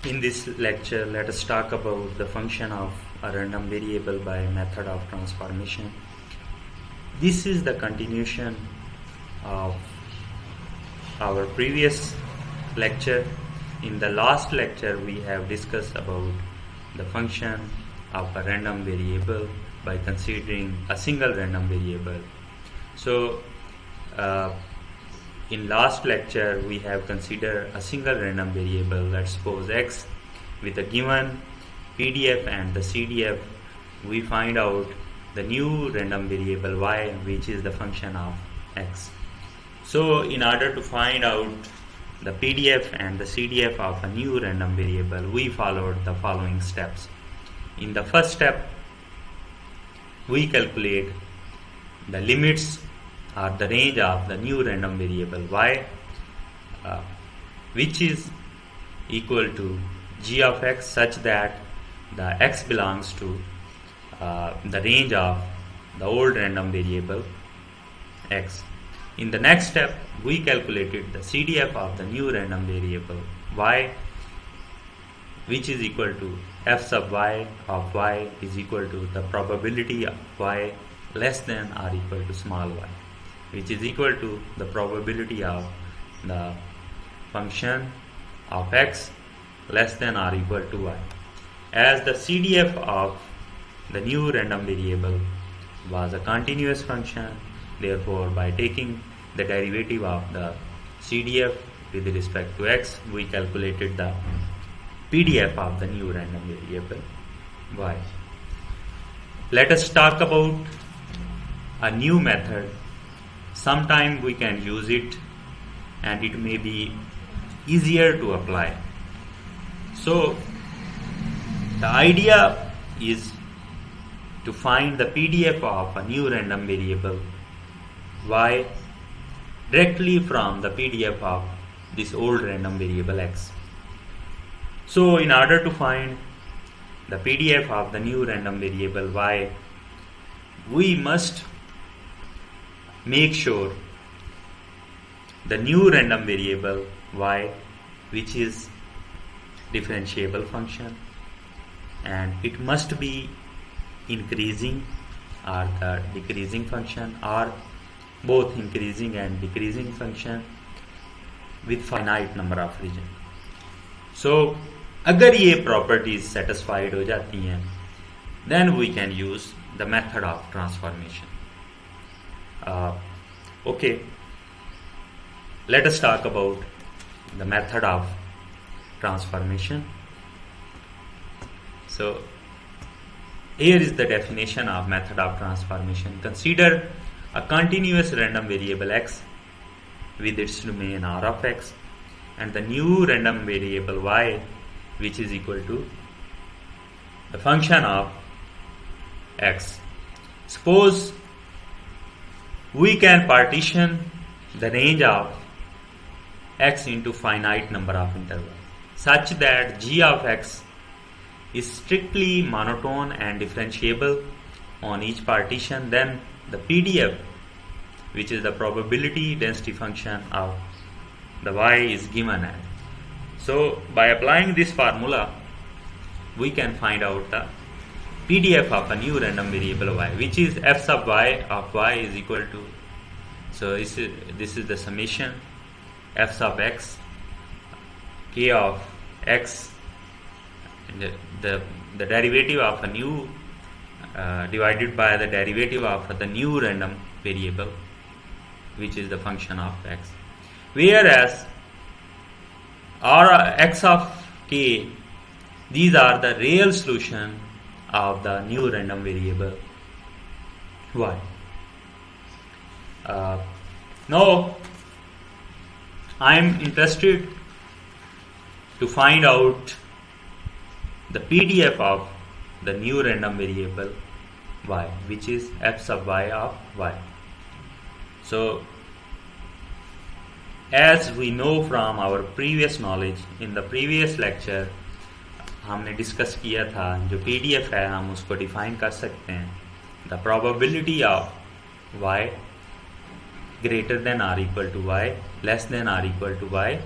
In this lecture, let us talk about the function of a random variable by method of transformation. This is the continuation of our previous lecture. In the last lecture, we have discussed about the function of a random variable by considering a single random variable. So, in last lecture, we have considered a single random variable, let's suppose x, with a given PDF and the CDF. We find out the new random variable y, which is the function of x. So in order to find out the PDF and the CDF of a new random variable, we followed the following steps. In the first step, we calculate the limits or the range of the new random variable y, which is equal to g of x, such that the x belongs to the range of the old random variable x. In the next step, we calculated the CDF of the new random variable y, which is equal to f sub y of y is equal to the probability of y less than or equal to small y, which is equal to the probability of the function of x less than or equal to y. As the CDF of the new random variable was a continuous function, therefore by taking the derivative of the CDF with respect to x, we calculated the PDF of the new random variable y. Let us talk about a new method. Sometime we can use it and it may be easier to apply. So the idea is to find the PDF of a new random variable y directly from the PDF of this old random variable x. So in order to find the PDF of the new random variable y, we must make sure the new random variable y, which is differentiable function, and it must be increasing or the decreasing function, or both increasing and decreasing function with finite number of region. So अगर ये properties satisfied हो जाती हैं, then we can use the method of transformation. Okay, let us talk about the method of transformation. So here is the definition of method of transformation. Consider a continuous random variable x with its domain R of x and the new random variable y, which is equal to the function of x. Suppose we can partition the range of x into finite number of intervals such that g of x is strictly monotone and differentiable on each partition. Then the PDF, which is the probability density function of the y, is given as. So by applying this formula, we can find out the PDF of a new random variable y, which is f sub y of y is equal to, so this is the summation f sub x k of x, the derivative of a new divided by the derivative of the new random variable, which is the function of x. Whereas r x of k, these are the real solution of the new random variable y. Now I am interested to find out the PDF of the new random variable y, which is f sub y of y. So as we know from our previous knowledge, in the previous lecture हमने discuss किया था, जो PDF है हम उसको define कर सकते हैं, the probability of y greater than or equal to y, less than or equal to y,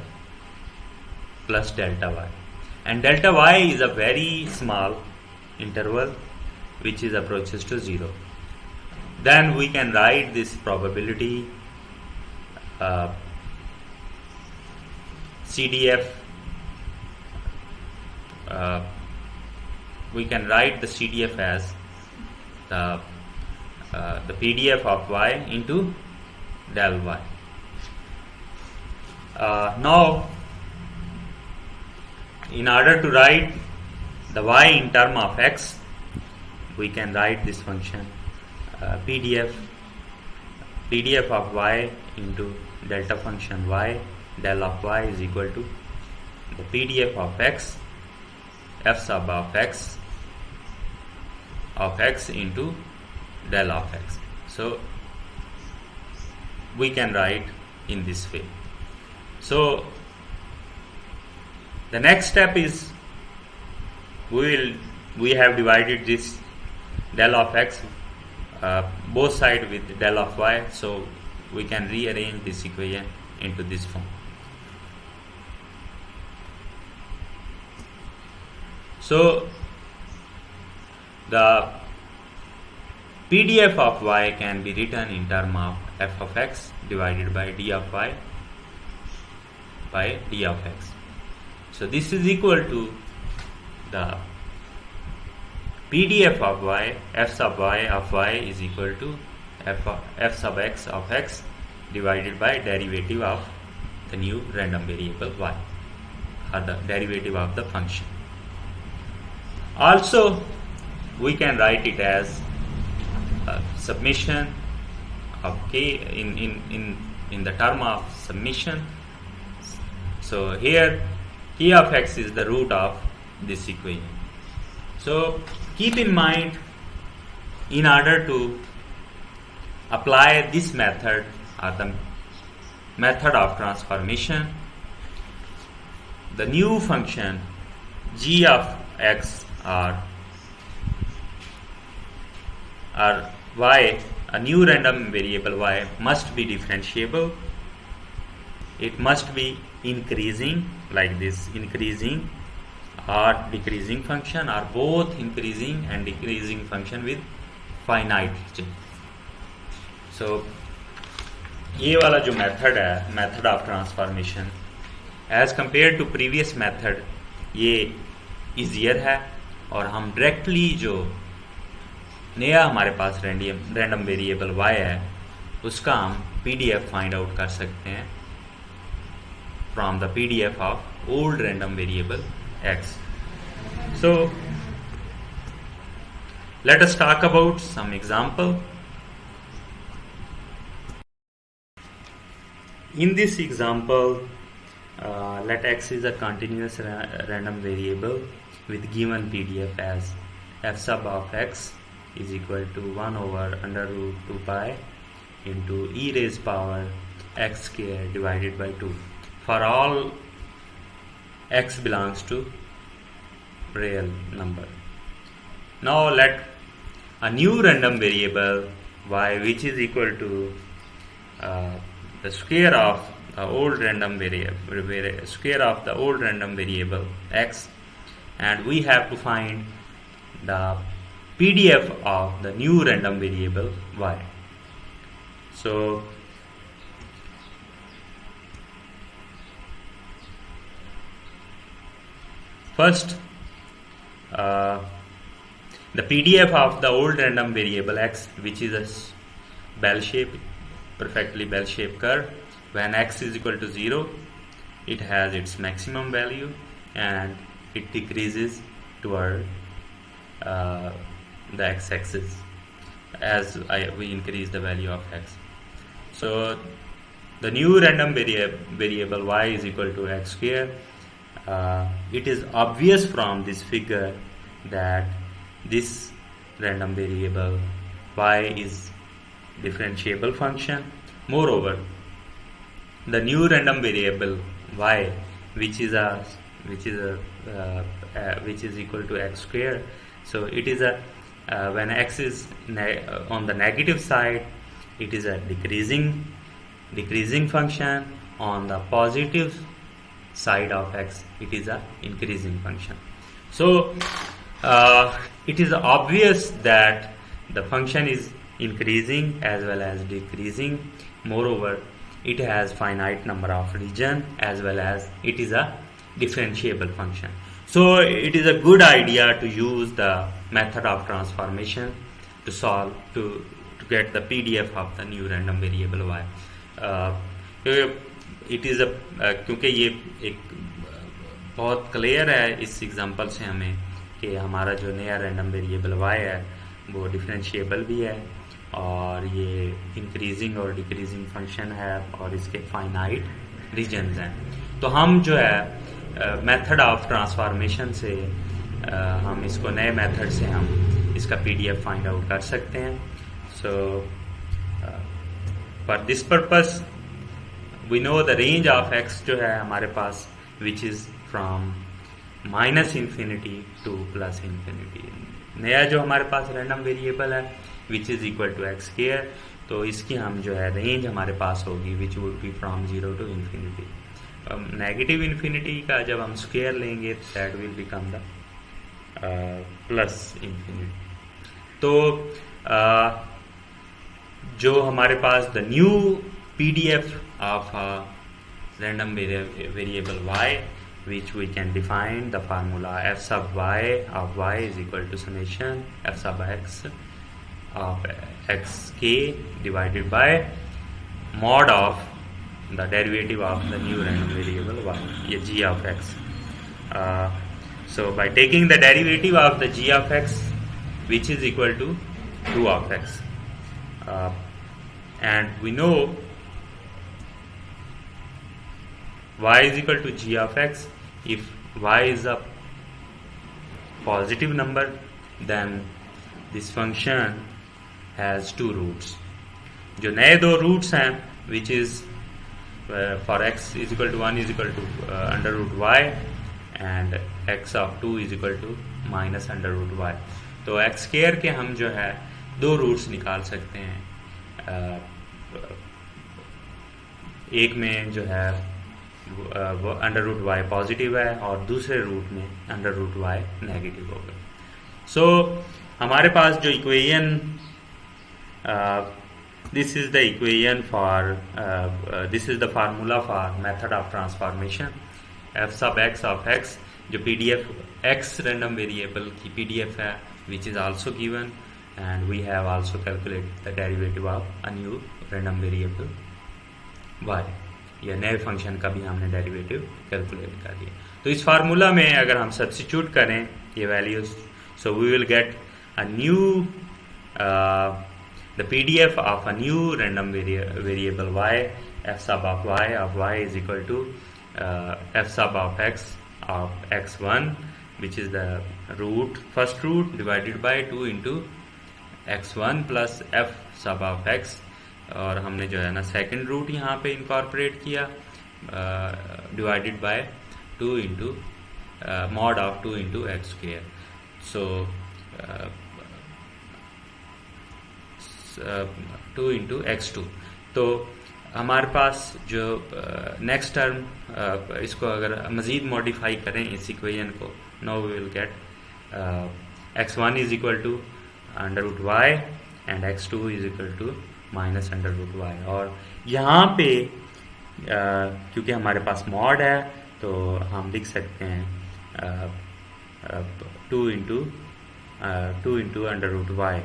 plus delta y. and delta y is a very small interval which is approaches to 0. Then we can write this probability CDF. We can write the CDF as the PDF of y into del y. Now, in order to write the y in term of x, we can write this function PDF of y into delta function y del of y is equal to the PDF of x f sub of x into del of x. So we can write in this way. So the next step is we have divided this del of x both sides with del of y, so we can rearrange this equation into this form. So the PDF of y can be written in term of f of x divided by d of y by d of x. So this is equal to the PDF of y, f sub y of y is equal to f sub x of x divided by derivative of the new random variable y, or the derivative of the function. Also, we can write it as summation of k in the term of summation. So here k of x is the root of this equation. So keep in mind, in order to apply this method or the method of transformation, the new function g of x or y, a new random variable y, must be differentiable. It must be increasing like this, increasing or decreasing function, or both increasing and decreasing function with finite region. So ये वाला जो method है, method of transformation, as compare to previous method ये easier है, और हम directly जो नया हमारे पास रैंडम वेरिएबल y है उसका हम PDF फाइंड आउट कर सकते हैं from the PDF of old random variable x. So let us talk about some example. In this example, let x is a continuous random variable with given PDF as f sub of x is equal to 1 over under root 2 pi into e raised power x square divided by 2 for all x belongs to real number. Now let a new random variable y, which is equal to the square of the old random variable, square of the old random variable x, and we have to find the PDF of the new random variable y. So first, the PDF of the old random variable x, which is a bell shape, perfectly bell shaped curve, when x is equal to 0, it has its maximum value and it decreases toward the x-axis as we increase the value of x. So the new random variable y is equal to x square. It is obvious from this figure that this random variable y is differentiable function. Moreover, the new random variable y, which is equal to x square, so it is a when x is on the negative side, it is a decreasing function. On the positive side of x, it is a increasing function. So it is obvious that the function is increasing as well as decreasing. Moreover, it has finite number of region as well as it is a differentiable function. So it is a good idea to use the method of transformation to solve to get the PDF of the new random variable y. It is क्योंकि ये एक बहुत clear है इस example से हमें कि हमारा जो नया रैंडम वेरिएबल y है वो डिफरेंशिएबल भी है और ये इंक्रीजिंग और डिक्रीजिंग फंक्शन है और इसके फाइनाइट रीजन्स हैं. तो हम जो है मेथड ऑफ ट्रांसफॉर्मेशन से हम इसको नए मेथड से हम इसका PDF फाइंड आउट कर सकते हैं. So for this purpose we know the range of x जो है हमारे पास which is from minus infinity to plus infinity. नया जो हमारे पास रैंडम वेरिएबल है which is equal to x square, तो इसकी हम जो है रेंज हमारे पास होगी which would be from 0 to infinity. Negative infinity का जब हम स्क्वायर लेंगे that will become the plus infinity. तो जो हमारे पास the new PDF of a random variable y, which we can define the formula f sub y of y is equal to summation f sub x of xk divided by mod of the derivative of the new random variable y, ye g of x. So by taking the derivative of the g of x, which is equal to 2 of x, and we know y is equal to g of x. If y is a positive number, then this function has two roots. जो नए दो roots हैं which is for x is equal to 1 is equal to under root y and x of 2 is equal to minus under root y. तो x square के हम जो है दो रूट्स निकाल सकते हैं. एक में जो है वो अंडर रूट वाई पॉजिटिव है और दूसरे रूट में अंडर रूट वाई नेगेटिव होगा. सो हमारे पास जो equation this is the equation for this is the formula for method of transformation F sub X of X जो PDF एक्स रैंडम वेरिएबल की PDF है which is also given and we have also calculate the derivative of a new random variable Y. या नए function का भी हमने derivative calculate कर लिया. तो इस फार्मूला में अगर हम सब्स्टिट्यूट करें ये values, so we will get a new the PDF of a new random variable y f sub of y is equal to f sub of x1 which is the first root divided by 2 into x1 plus f sub of x, और हमने जो है ना second root यहाँ पे incorporate किया divided by 2 into mod of 2 into x square. So 2 into x2. तो हमारे पास जो नेक्स्ट टर्म इसको अगर मज़ीद मॉडिफाई करें इस इक्वेशन को, now we will get x1 is equal to under root Y and x2 is equal to minus under root Y. और यहाँ पे क्योंकि हमारे पास मॉड है तो हम लिख सकते हैं 2 इंटू अंडर रूट वाई,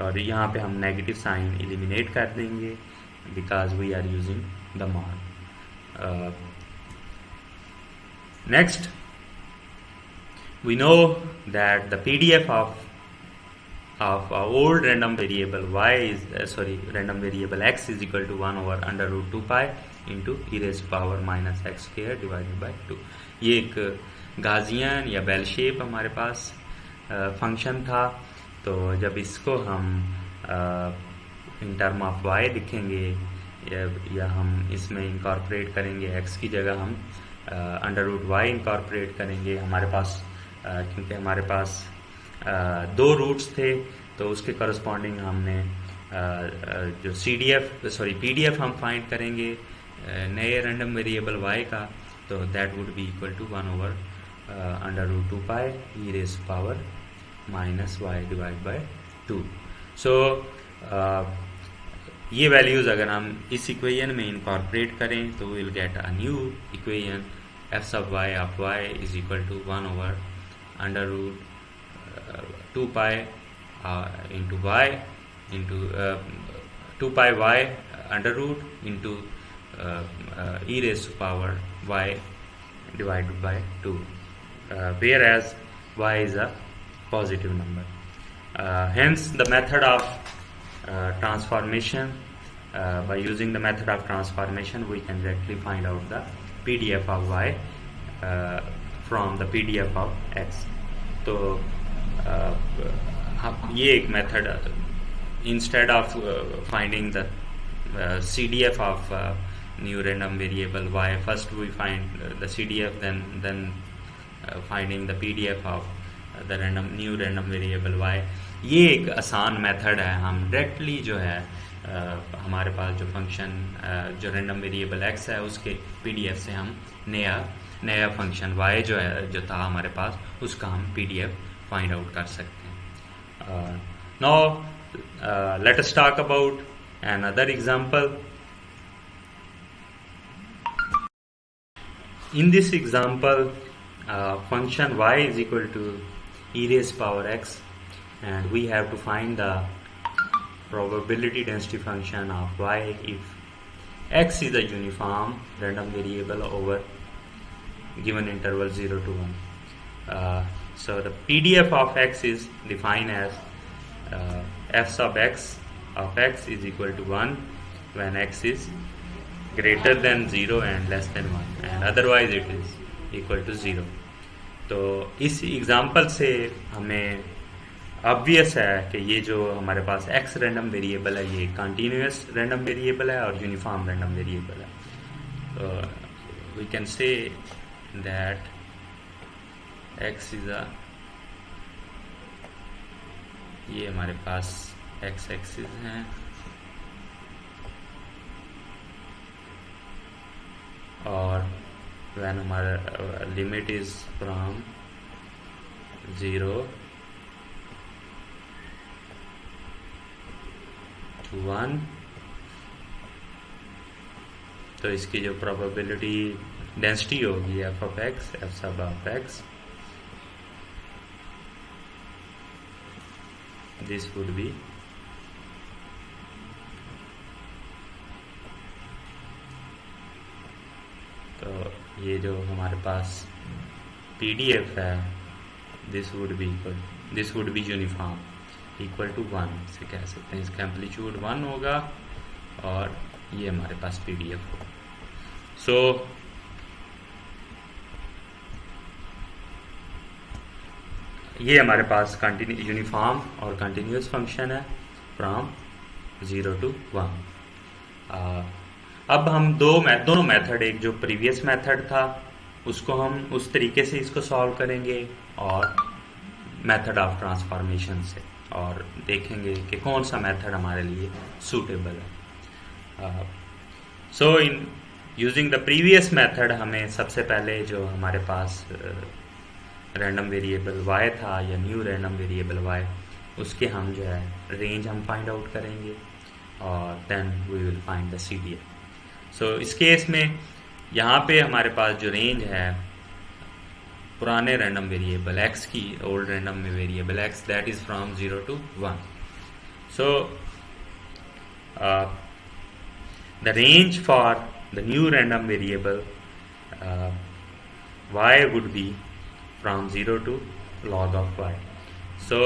और यहाँ पे हम नेगेटिव साइन एलिमिनेट कर देंगे because we are using the mod. Next we know that the PDF of our old random variable y is random variable x is equal to 1 over under root 2 pi into e raised to power minus x square divided by 2. ये एक गाजियन या bell shape हमारे पास function था. तो जब इसको हम in term of y लिखेंगे या हम इसमें इनकॉर्पोरेट करेंगे x की जगह हम अंडर रूट y इनकॉर्पोरेट करेंगे. हमारे पास क्योंकि हमारे पास दो रूट्स थे तो उसके करस्पॉन्डिंग हमने जो PDF हम फाइंड करेंगे नए रैंडम वेरिएबल y का, तो that would be equal to 1 over under root 2 pi E raise power minus Y divide by 2. So ये वैल्यूज़ अगर हम इस इक्वेशन में इनकॉर्पोरेट करें तो will get a new equation F sub Y of Y is equal to 1 over under root 2 pi into Y into 2 pi Y under root into e raised to power y divided by 2, whereas y is a positive number. Hence the method of transformation, by using the method of transformation we can directly find out the PDF of y from the PDF of x. तो ये एक method, instead of finding the CDF of new random variable y, first we find the CDF, then finding the PDF of the new random variable y. ये एक आसान method है. हम directly जो है हमारे पास जो फंक्शन जो रैंडम वेरिएबल x है उसके PDF से हम नया फंक्शन y जो है जो था हमारे पास उसका हम PDF फाइंड आउट कर सकते हैं. Now let us talk about another example. In this example, function y is equal to e raised power x, and we have to find the probability density function of y if x is a uniform random variable over given interval 0 to 1. So the PDF of x is defined as f sub x of x is equal to 1 when x is greater than 0 and less than 1, and otherwise it is equal to 0. तो इस example से हमें obvious है कि ये जो हमारे पास x random variable है ये कंटिन्यूस रैंडम वेरिएबल है और यूनिफॉर्म रैंडम वेरिएबल है. तो we can say that x is a, ये हमारे पास x एक्सिस हैं और when हमारा लिमिट इज फ्रॉम 0 to 1, तो इसकी जो प्रोबेबिलिटी डेंसिटी होगी f of x, f sub of x, this would be तो ये जो हमारे पास PDF है this would be uniform equal to 1 से कह सकते हैं. इसका एम्पलीट्यूड 1 होगा और ये हमारे पास PDF होगा. सो ये हमारे पास यूनिफॉर्म और कंटिन्यूस फंक्शन है फ्रॉम 0 to 1. अब हम दोनों मेथड, एक जो प्रीवियस मेथड था उसको हम उस तरीके से इसको सॉल्व करेंगे और मेथड ऑफ ट्रांसफॉर्मेशन से, और देखेंगे कि कौन सा मेथड हमारे लिए सूटेबल है. So in using the previous method हमें सबसे पहले जो हमारे पास रैंडम वेरिएबल y था या न्यू रैंडम वेरिएबल y उसके हम जो है रेंज हम फाइंड आउट करेंगे और then we will find the CDF. So इस केस में यहाँ पे हमारे पास जो रेंज है पुराने रैंडम वेरिएबल x की, old random variable x, that is from 0 to 1. So the range for the new random variable y would be from 0 to log of y. सो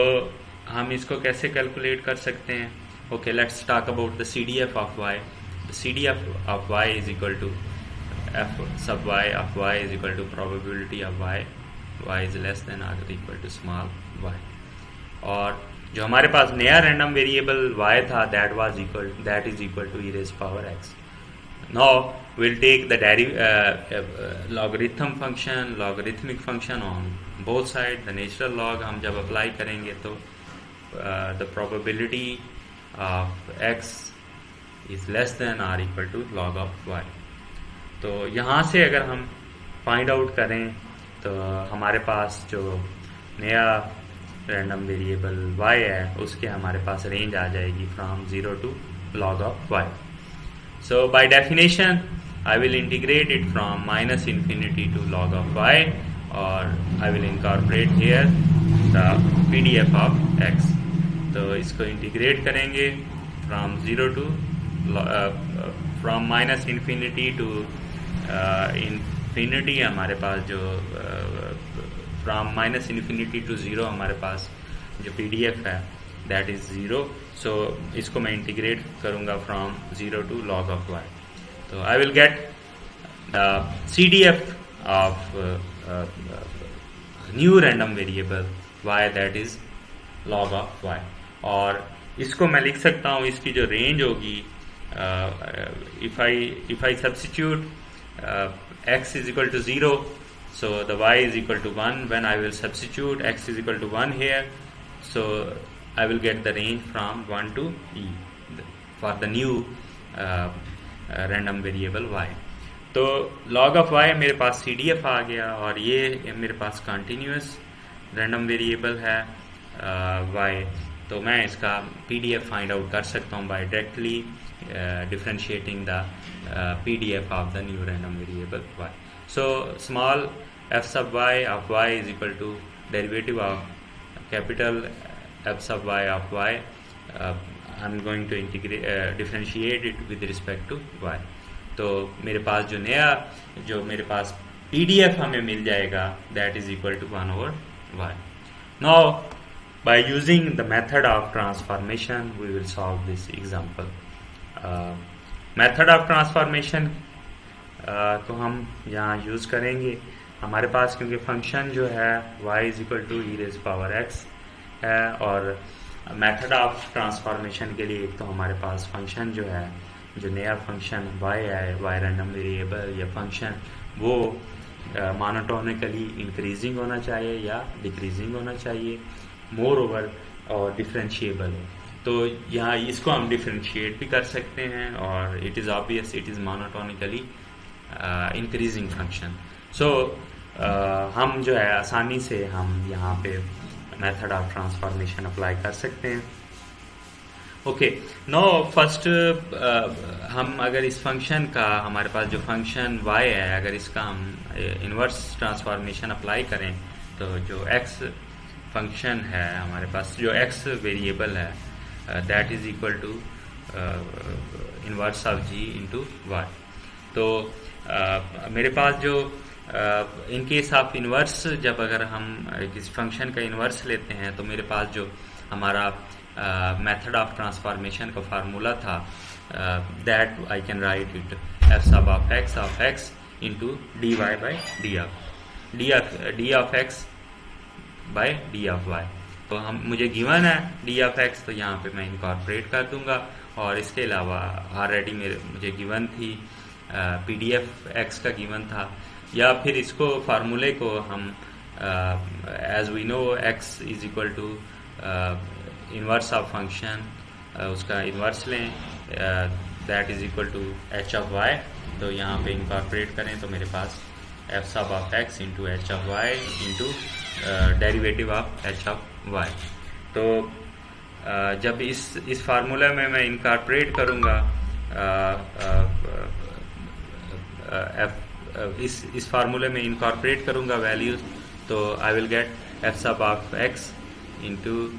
हम इसको कैसे कैलकुलेट कर सकते हैं? Okay, let's talk about the CDF of y. The CDF of y is equal to f sub y of y is equal to probability of y is less than or equal to small y. और जो हमारे पास नया random variable y था that is equal to e raised power x. Now we'll take the logarithmic function on both sides. The natural log हम जब apply करेंगे तो the probability of x is less than or equal to log of y. तो यहाँ से अगर हम find out करें तो हमारे पास जो नया रैंडम वेरिएबल y है उसके हमारे पास रेंज आ जाएगी from 0 to log of y. So by definition I will integrate it from minus infinity to log of y, or I will incorporate here the PDF of x. तो इसको integrate करेंगे from 0 to from minus infinity to infinity हमारे पास जो from minus infinity to 0 हमारे पास जो PDF है दैट इज़ 0. सो इसको मैं इंटीग्रेट करूँगा from 0 to log of y. तो I will get CDF of new random variable y that is log of y. और इसको मैं लिख सकता हूँ, इसकी जो रेंज होगी if I substitute x is equal to 0, so the y is equal to 1. When I will substitute x is equal to 1 here, so I will get the range from 1 to e for the new random variable y. तो log of y मेरे पास CDF आ गया और ये मेरे पास continuous random variable है y. तो मैं इसका PDF फाइंड आउट कर सकता हूँ by directly differentiating the PDF of the new random variable y. So small f sub y of y is equal to derivative of capital f sub y of y. I'm going to integrate differentiate it with respect to y. तो मेरे पास जो नया जो मेरे पास PDF हमें मिल जाएगा that is equal to 1 over y. Now by using the method of transformation we will solve this example. Method of transformation तो हम यहाँ यूज़ करेंगे. हमारे पास क्योंकि फंक्शन जो है y is equal to e raised power x है, और मेथड ऑफ ट्रांसफॉर्मेशन के लिए एक तो हमारे पास फंक्शन जो है जो नया फंक्शन y है y रैंडम वेरिएबल या फंक्शन वो मोनोटोनिकली इंक्रीजिंग होना चाहिए या डिक्रीजिंग होना चाहिए, मोर ओवर और डिफरेंशिएबल. तो यहाँ इसको हम डिफरेंशिएट भी कर सकते हैं और it is obvious it is monotonically increasing function. So हम जो है आसानी से हम यहाँ पे मेथड ऑफ ट्रांसफॉर्मेशन अप्लाई कर सकते हैं. ओके, नो फर्स्ट हम अगर इस फंक्शन का हमारे पास जो फंक्शन y है अगर इसका हम इन्वर्स ट्रांसफॉर्मेशन अप्लाई करें तो जो x फंक्शन है हमारे पास जो x वेरिएबल है that is equal to inverse of g into y. तो मेरे पास जो इन केस ऑफ इन्वर्स जब अगर हम इस फंक्शन का इन्वर्स लेते हैं तो मेरे पास जो हमारा मेथड ऑफ ट्रांसफॉर्मेशन का फार्मूला था that I can write it F sub of x into D Y by D of X by D of Y. तो हम मुझे गिवन है डी ऑफ एक्स तो यहाँ पे मैं इनकॉर्पोरेट कर दूंगा, और इसके अलावा ऑलरेडी मुझे गिवन थी PDF x का गिवन था, या फिर इसको फार्मूले को हम as we know x is equal to inverse of function उसका इन्वर्स लें that is equal to h of y. तो यहाँ पे इनकॉर्पोरेट करें तो मेरे पास f sub of x into h of y into derivative of h of y. तो जब इस फार्मूला में मैं इनकॉर्पोरेट करूँगा इस फार्मूले में इनकॉर्पोरेट करूँगा वैल्यूज, तो I will get f sub of x into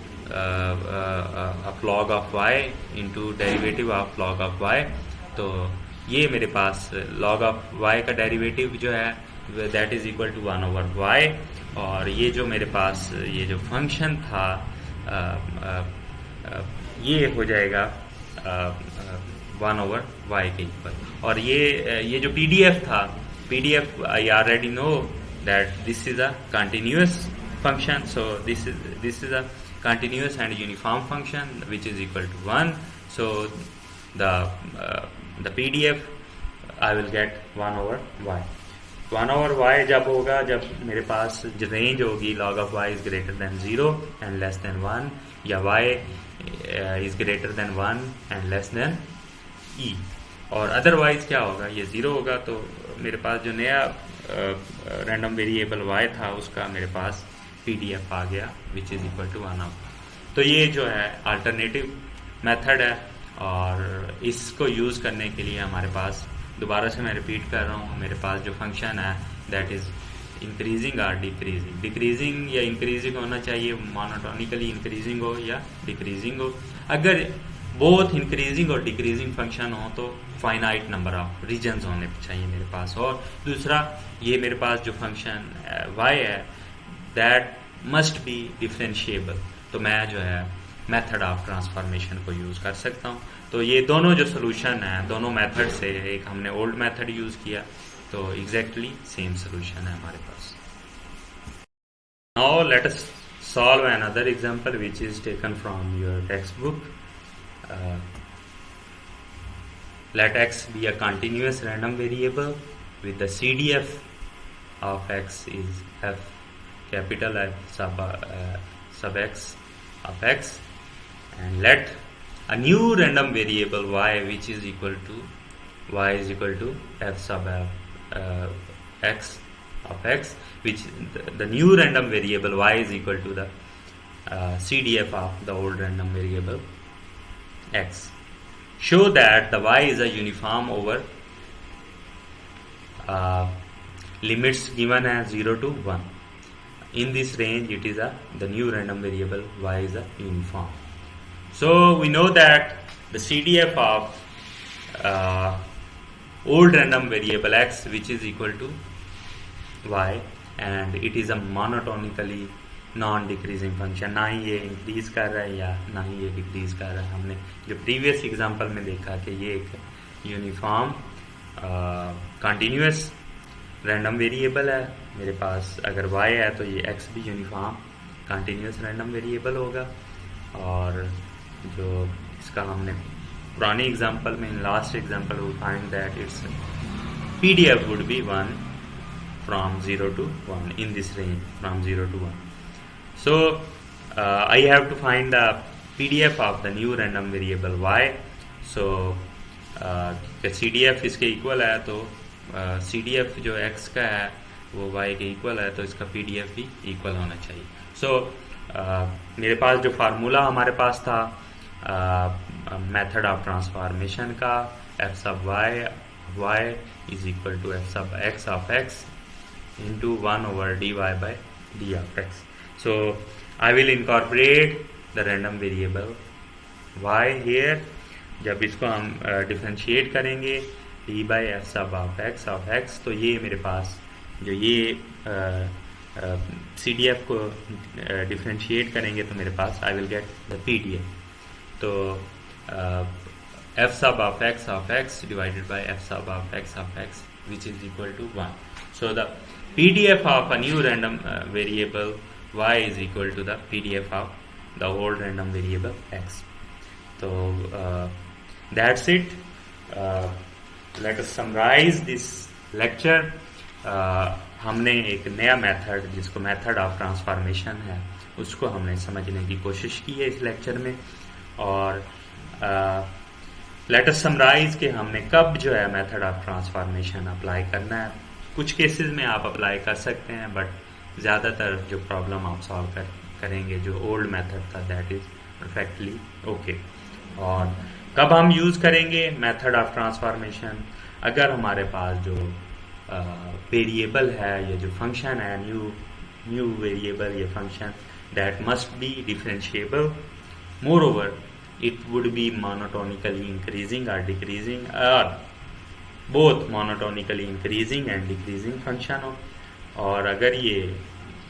log of y into derivative of log of y. तो ये मेरे पास log ऑफ y का डेरिवेटिव जो है that is equal to 1 over y, और ये जो मेरे पास ये जो फंक्शन था ये हो जाएगा 1 ओवर y के इक्वल. और ये जो PDF था PDF I already know that this is a continuous function, so this is a continuous and uniform function which is equal to 1. So the PDF I will get 1 over y. 1 over y जब होगा जब मेरे पास जो range होगी log of y is greater than 0 and less than 1, या y is greater than 1 and less than e. और otherwise क्या होगा, ये 0 होगा. तो मेरे पास जो नया रैंडम वेरिएबल y था उसका मेरे पास PDF आ गया which is equal to 1 of. तो ये जो है अल्टरनेटिव मेथड है, और इसको यूज़ करने के लिए हमारे पास, दोबारा से मैं रिपीट कर रहा हूँ, मेरे पास जो फंक्शन है दैट इज़ इंक्रीजिंग और डिक्रीजिंग। डिक्रीजिंग या इंक्रीजिंग होना चाहिए, मोनोटोनिकली इंक्रीजिंग हो या डिक्रीजिंग हो। अगर बोथ इंक्रीजिंग और डिक्रीजिंग फंक्शन हो तो फाइनाइट नंबर ऑफ रीजन्स होने चाहिए मेरे पास। और दूसरा, ये मेरे पास जो फंक्शन y है दैट मस्ट बी डिफरेंशिएबल, तो मैं जो है मेथड ऑफ ट्रांसफॉर्मेशन को यूज़ कर सकता हूँ। तो ये दोनों जो सोल्यूशन है, दोनों मेथड से, एक हमने ओल्ड मेथड यूज़ किया तो एग्जैक्टली सेम सोल्यूशन है हमारे पास। Now let us solve another example which is taken from your textbook. Let x be a continuous random variable with the CDF of x is f capital F sub x of x, and let a new random variable y which is equal to f sub x of x, which the new random variable y is equal to the CDF of the old random variable x. Show that the y is a uniform over limits given as 0 to 1. In this range it is the new random variable y is a uniform. So we know that the CDF of old random variable x which is equal to y, and it is a monotonically non decreasing function, ना ही ये increase कर रहा है या ना ही ये decrease कर रहा है। हमने जो प्रीवियस एग्जांपल में देखा कि ये एक यूनिफॉर्म कंटिन्यूस रैंडम वेरिएबल है मेरे पास। अगर y है तो ये x भी यूनिफॉर्म कंटिन्यूस रैंडम वेरिएबल होगा। और जो इसका हमने पुराने एग्जांपल में, in last example we find that it's PDF would be 1 from 0 to 1 in this range from 0 to 1. So I have to find the PDF of the new random variable y. So CDF इसके equal है, तो CDF जो x का है वो y के equal है, तो इसका PDF भी इक्वल होना चाहिए। So मेरे पास जो फार्मूला हमारे पास था मेथड ऑफ ट्रांसफॉर्मेशन का, f sub y is equal to f sub x of x into 1 over dy by d of x. So I will incorporate the random variable y here. जब इसको हम differentiate करेंगे d by f sub of x, तो ये मेरे पास जो ये CDF को डिफरेंशिएट करेंगे तो मेरे पास I will get the PDF. तो f sub of x divided by f sub of x which is equal to 1. So the PDF of a new random variable y is equal to the PDF of the old random variable x. So that's it. Let us summarize this lecture. हमने एक नया method, जिसको method of transformation है, उसको हमने समझने की कोशिश की है इस लेक्चर में। और लेट अस समराइज कि हमने कब जो है मेथड ऑफ ट्रांसफॉर्मेशन अप्लाई करना है। कुछ केसेस में आप अप्लाई कर सकते हैं, बट ज़्यादातर जो प्रॉब्लम आप सॉल्व करेंगे जो ओल्ड मेथड था दैट इज़ परफेक्टली ओके। और कब हम यूज़ करेंगे मेथड ऑफ ट्रांसफॉर्मेशन, अगर हमारे पास जो वेरिएबल है या जो फंक्शन है न्यू वेरिएबल या function that must be differentiable, more over it would be monotonically increasing or decreasing, or both monotonically increasing and decreasing function हो। और अगर ये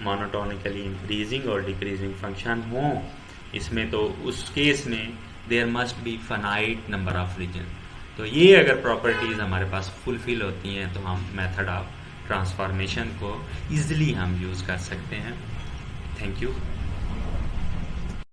monotonically increasing और decreasing function हो इसमें, तो उस केस में there must be finite number of region। तो ये अगर प्रॉपर्टीज हमारे पास फुलफिल होती हैं तो हम मेथड ऑफ ट्रांसफॉर्मेशन को ईजिली हम यूज़ कर सकते हैं। Thank you.